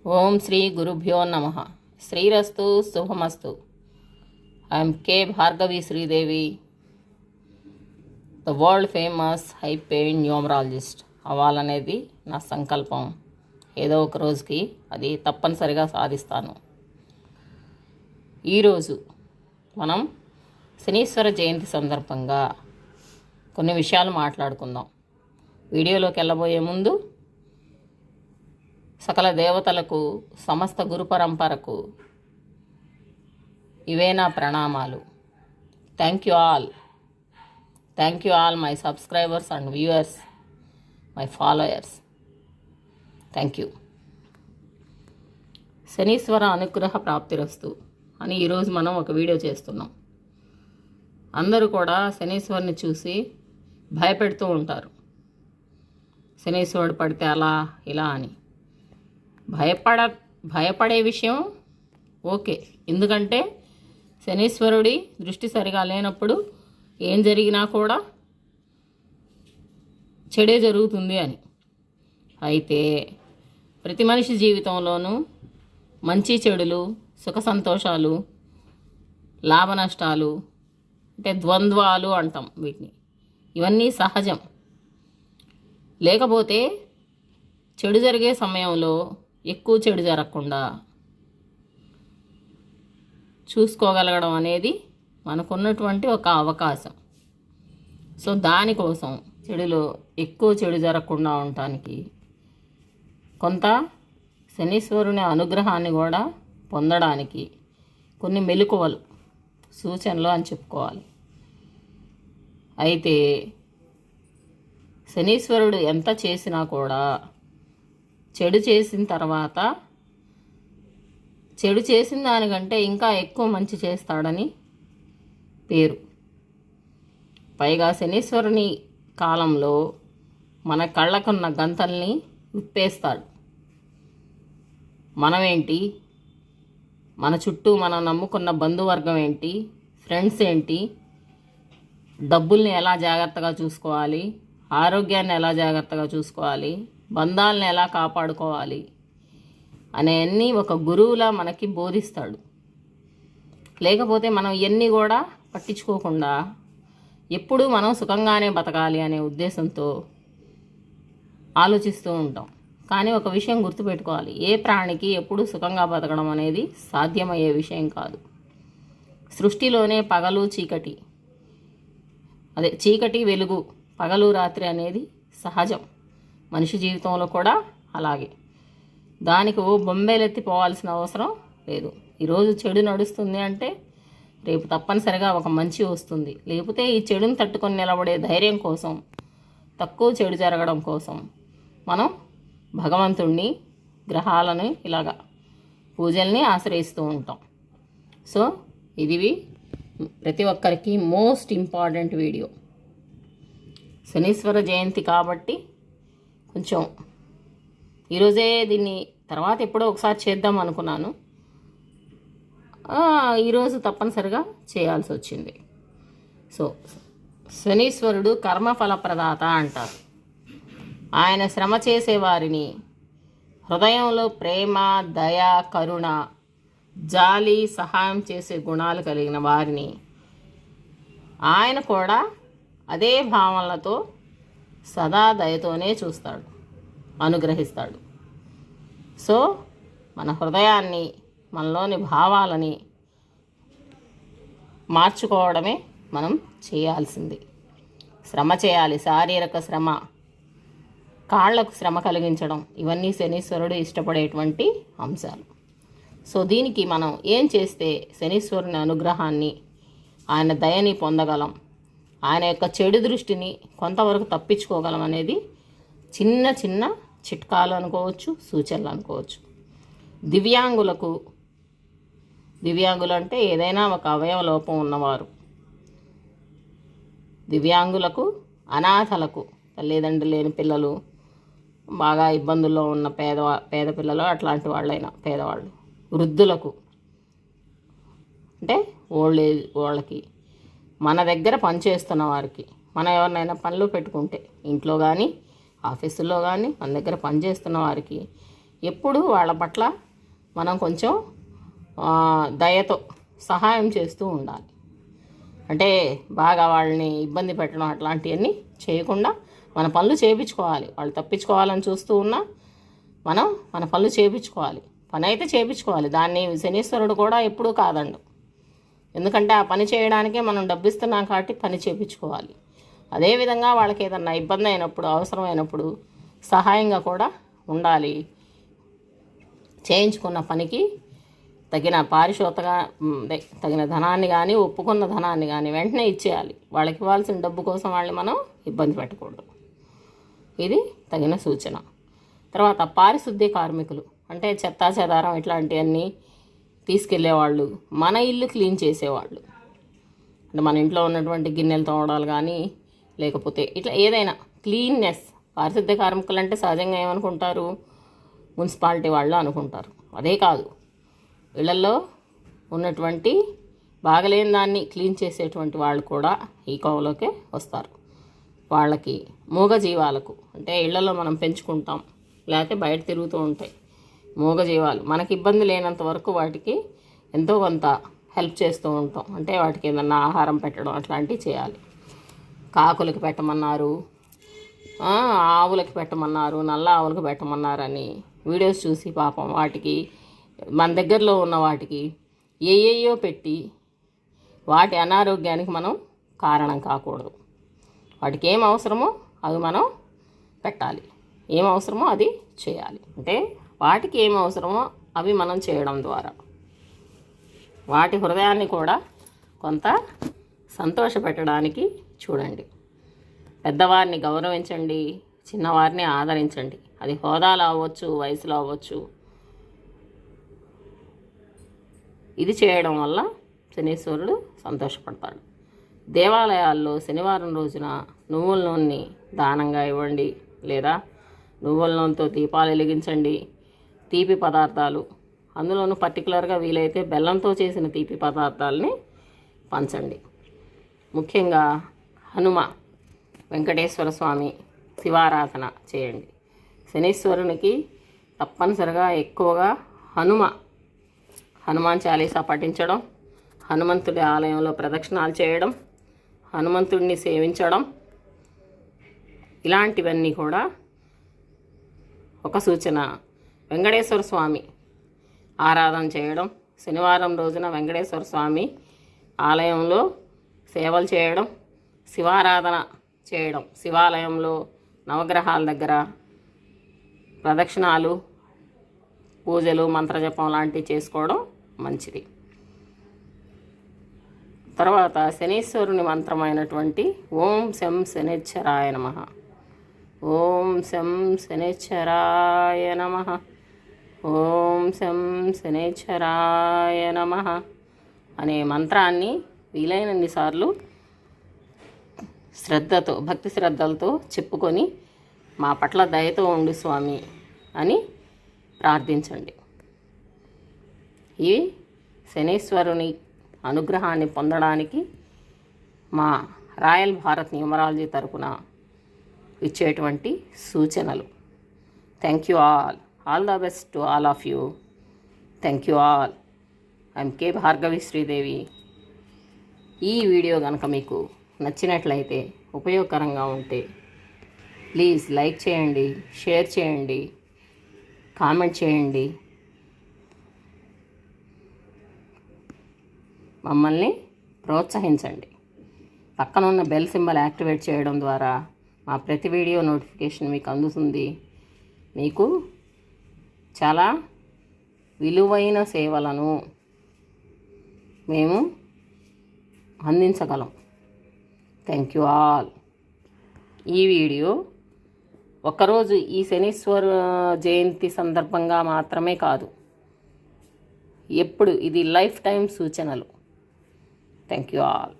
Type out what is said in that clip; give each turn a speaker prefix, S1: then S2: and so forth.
S1: ఓం శ్రీ గురుభ్యో నమః. శ్రీరస్తు శుభమస్తు. I'm K Bhargavi Sridevi, the world famous high paid numerologist అవ్వాలనేది నా సంకల్పం. ఏదో ఒక రోజుకి అది తప్పనిసరిగా సాధిస్తాను. ఈరోజు మనం శనీశ్వర జయంతి సందర్భంగా కొన్ని విషయాలు మాట్లాడుకుందాం. వీడియోలోకి వెళ్ళబోయే ముందు సకల దేవతలకు, సమస్త గురు పరంపరకు ఇవే నా ప్రణామాలు. Thank you all my subscribers and viewers, my followers. Thank you. Shanishwara అనుగ్రహ ప్రాప్తిరస్తు అని ఈరోజు మనం ఒక వీడియో చేస్తున్నాం. అందరూ కూడా శనీశ్వరుని చూసి భయపెడుతూ ఉంటారు. శనీశ్వరుడు పడితే అలా ఇలా అని. భయపడే విషయం ఓకే, ఎందుకంటే శనీశ్వరుడి దృష్టి సరిగా లేనప్పుడు ఏం జరిగినా కూడా చెడే జరుగుతుంది అని. అయితే ప్రతి మనిషి జీవితంలోనూ మంచి చెడులు, సుఖ సంతోషాలు, లాభ నష్టాలు, అంటే ద్వంద్వాలు అంటాం వీటిని, ఇవన్నీ సహజం. లేకపోతే చెడు జరిగే సమయంలో ఎక్కువ చెడు జరగకుండా చూసుకోగలగడం అనేది మనకున్నటువంటి ఒక అవకాశం. సో దానికోసం చెడులో ఎక్కువ చెడు జరగకుండా ఉండటానికి కొంత శనీశ్వరుని అనుగ్రహాన్ని కూడా పొందడానికి కొన్ని మెలకువలు, సూచనలు అని చెప్పుకోవాలి. అయితే శనీశ్వరుడు ఎంత చేసినా కూడా చెడు చేసిన తర్వాత చెడు చేసిన దానికంటే ఇంకా ఎక్కువ మంచి చేస్తాడని పేరు. పైగా శనీశ్వరుని కాలంలో మన కళ్ళకున్న గంతల్ని విప్పేస్తాడు. మనమేంటి, మన చుట్టూ మనం నమ్ముకున్న బంధువర్గం ఏంటి, ఫ్రెండ్స్ ఏంటి, డబ్బుల్ని ఎలా జాగ్రత్తగా చూసుకోవాలి, ఆరోగ్యాన్ని ఎలా జాగ్రత్తగా చూసుకోవాలి, బంధాలను ఎలా కాపాడుకోవాలి అనేవన్నీ ఒక గురువులా మనకి బోధిస్తాడు. లేకపోతే మనం ఇవన్నీ కూడా పట్టించుకోకుండా ఎప్పుడూ మనం సుఖంగానే బతకాలి అనే ఉద్దేశంతో ఆలోచిస్తూ ఉంటాం. కానీ ఒక విషయం గుర్తుపెట్టుకోవాలి, ఏ ప్రాణికి ఎప్పుడూ సుఖంగా బతకడం అనేది సాధ్యమయ్యే విషయం కాదు. సృష్టిలోనే పగలు చీకటి, అదే చీకటి వెలుగు, పగలు రాత్రి అనేది సహజం. మనిషి జీవితంలో కూడా అలాగే. దానికి బొంబేలెత్తి పోవాల్సిన అవసరం లేదు. ఈరోజు చెడు నడుస్తుంది అంటే రేపు తప్పనిసరిగా ఒక మంచి వస్తుంది. లేకపోతే ఈ చెడుని తట్టుకొని నిలబడే ధైర్యం కోసం, తక్కువ చెడు జరగడం కోసం మనం భగవంతుణ్ణి, గ్రహాలను, ఇలాగా పూజల్ని ఆశ్రయిస్తూ ఉంటాం. సో ఇది ప్రతి ఒక్కరికి మోస్ట్ ఇంపార్టెంట్ వీడియో. శనీశ్వర జయంతి కాబట్టి కొంచెం ఈరోజే దీన్ని తర్వాత ఎప్పుడో ఒకసారి చేద్దాం అనుకున్నాను. ఈరోజు తప్పనిసరిగా చేయాల్సి వచ్చింది. సో శనీశ్వరుడు కర్మఫల ప్రదాత అంటారు. ఆయన శ్రమ చేసేవారిని, హృదయంలో ప్రేమ, దయ, కరుణ, జాలి, సహాయం చేసే గుణాలు కలిగిన వారిని ఆయన కూడా అదే భావనలతో సదా దయతోనే చూస్తాడు, అనుగ్రహిస్తాడు. సో మన హృదయాన్ని, మనలోని భావాలని మార్చుకోవడమే మనం చేయాల్సింది. శ్రమ చేయాలి, శారీరక శ్రమ, కాళ్లకు శ్రమ కలిగించడం, ఇవన్నీ శనీశ్వరుడు ఇష్టపడేటువంటి అంశాలు. సో దీనికి మనం ఏం చేస్తే శనీశ్వరుని అనుగ్రహాన్ని, ఆయన దయని పొందగలం, ఆయన యొక్క చెడు దృష్టిని కొంతవరకు తప్పించుకోగలం అనేది చిన్న చిన్న చిట్కాలు అనుకోవచ్చు, సూచనలు అనుకోవచ్చు. దివ్యాంగులు అంటే ఏదైనా ఒక అవయవ లోపం ఉన్నవారు, దివ్యాంగులకు, అనాథలకు, తల్లిదండ్రులు లేని పిల్లలు, బాగా ఇబ్బందుల్లో ఉన్న పేద పిల్లలు, అట్లాంటి వాళ్ళైనా పేదవాళ్ళు, వృద్ధులకు, అంటే ఓల్డ్ ఏజ్ వాళ్ళకి, మన దగ్గర పనిచేస్తున్న వారికి, మనం ఎవరినైనా పనులు పెట్టుకుంటే ఇంట్లో కానీ ఆఫీసుల్లో కానీ మన దగ్గర పనిచేస్తున్న వారికి ఎప్పుడు వాళ్ళ పట్ల మనం కొంచెం దయతో సహాయం చేస్తూ ఉండాలి. అంటే బాగా వాళ్ళని ఇబ్బంది పెట్టడం అట్లాంటివన్నీ చేయకుండా మన పనులు చేయించుకోవాలి. వాళ్ళు తప్పించుకోవాలని చూస్తూ ఉన్నా మనం మన పనులు చేయించుకోవాలి. పని అయితే చేయించుకోవాలి. దాన్ని శనీశ్వరుడు కూడా ఎప్పుడూ కాదండు. ఎందుకంటే ఆ పని చేయడానికే మనం డబ్బిస్తున్నాం కాబట్టి పని చేయించుకోవాలి. అదేవిధంగా వాళ్ళకి ఏదన్నా ఇబ్బంది అయినప్పుడు, అవసరమైనప్పుడు సహాయంగా కూడా ఉండాలి. చేయించుకున్న పనికి తగిన తగిన ధనాన్ని కానీ, ఒప్పుకున్న ధనాన్ని కానీ వెంటనే ఇచ్చేయాలి. వాళ్ళకి ఇవ్వాల్సిన డబ్బు కోసం వాళ్ళని మనం ఇబ్బంది పెట్టకూడదు. ఇది తగిన సూచన. తర్వాత పారిశుద్ధ్య కార్మికులు అంటే చెత్తా చెదారం ఇట్లాంటివన్నీ తీసుకెళ్లేవాళ్ళు, మన ఇల్లు క్లీన్ చేసేవాళ్ళు, అంటే మన ఇంట్లో ఉన్నటువంటి గిన్నెలు తోమడాలు కానీ, లేకపోతే ఇట్లా ఏదైనా క్లీన్నెస్. పారిశుద్ధ్య కార్మికులు అంటే సహజంగా ఏమనుకుంటారు, మున్సిపాలిటీ వాళ్ళు అనుకుంటారు. అదే కాదు, ఇళ్లలో ఉన్నటువంటి బాగలేని దాన్ని క్లీన్ చేసేటువంటి వాళ్ళు కూడా ఈ కోవలోకే వస్తారు. వాళ్ళకి మూగజీవాలకు అంటే ఇళ్లలో మనం పెంచుకుంటాం, లేకపోతే బయట తిరుగుతూ ఉంటాయి మూగజీవాలు, మనకి ఇబ్బంది లేనంత వరకు వాటికి ఎంతో కొంత హెల్ప్ చేస్తూ ఉంటాం. అంటే వాటికి ఏదన్నా ఆహారం పెట్టడం అట్లాంటివి చేయాలి. కాకులకి పెట్టమన్నారు, ఆవులకి పెట్టమన్నారు, నల్ల ఆవులకు పెట్టమన్నారని వీడియోస్ చూసి పాపం వాటికి మన దగ్గరలో ఉన్న వాటికి ఏయేయో పెట్టి వాటి అనారోగ్యానికి మనం కారణం కాకూడదు. వాటికి ఏం అవసరమో అవి మనం పెట్టాలి, ఏం అవసరమో అది చేయాలి. అంటే వాటికి ఏం అవసరమో అవి మనం చేయడం ద్వారా వాటి హృదయాన్ని కూడా కొంత సంతోషపెట్టడానికి చూడండి. పెద్దవారిని గౌరవించండి, చిన్నవారిని ఆదరించండి. అది హోదాలో అవ్వచ్చు, వయసులో అవ్వచ్చు. ఇది చేయడం వల్ల శనీశ్వరుడు సంతోషపడతాడు. దేవాలయాల్లో శనివారం రోజున నువ్వుల నూనెని దానంగా ఇవ్వండి, లేదా నువ్వుల నూనెతో దీపాలు వెలిగించండి. తీపి పదార్థాలు, అందులోనూ పర్టికులర్గా వీలైతే బెల్లంతో చేసిన తీపి పదార్థాలని పంచండి. ముఖ్యంగా వెంకటేశ్వర స్వామి శివారాధన చేయండి. శనీశ్వరునికి తప్పనిసరిగా ఎక్కువగా హనుమాన్ చాలీసా పఠించడం, హనుమంతుడి ఆలయంలో ప్రదక్షిణాలు చేయడం, హనుమంతుడిని సేవించడం, ఇలాంటివన్నీ కూడా ఒక సూచన. వెంకటేశ్వర స్వామి ఆరాధన చేయడం, శనివారం రోజున వెంకటేశ్వర స్వామి ఆలయంలో సేవలు చేయడం, శివారాధన చేయడం, శివాలయంలో నవగ్రహాల దగ్గర ప్రదక్షిణాలు, పూజలు, మంత్రజపం లాంటివి చేసుకోవడం మంచిది. తర్వాత శనీశ్వరుని మంత్రమైనటువంటి ఓం శం శనిశ్చరాయ నమః, ఓం శం శనిశ్చరాయ నమః, ఓం శం శనిశ్చరాయ నమః అనే మంత్రాన్ని వీలైనన్ని సార్లు భక్తి శ్రద్ధలతో చెప్పుకొని మా పట్ల దయతో ఉండు స్వామి అని ప్రార్థించండి. ఈ శనీశ్వరుని అనుగ్రహాన్ని పొందడానికి మా రాయల్ భారత్ న్యూమరాలజీ తరపున ఇచ్చేటువంటి సూచనలు. Thank you all the best to all of you. Thank you all. I'm K Bhargavi Sridevi. ఈ వీడియో కనుక మీకు నచ్చినట్లయితే, ఉపయోగకరంగా ఉంటే ప్లీజ్ లైక్ చేయండి, షేర్ చేయండి, కామెంట్ చేయండి. మమ్మల్ని ప్రోత్సహించండి. పక్కనున్న బెల్ సింబల్ యాక్టివేట్ చేయడం ద్వారా మా ప్రతి వీడియో నోటిఫికేషన్ మీకు అందుతుంది. మీకు చాలా విలువైన సేవలను మేము అందించగలం. Thank you all. ఈ వీడియో ఒకరోజు ఈ శనీశ్వర జయంతి సందర్భంగా మాత్రమే కాదు, ఎప్పుడు ఇది లైఫ్ టైం సూచనలు. Thank you all.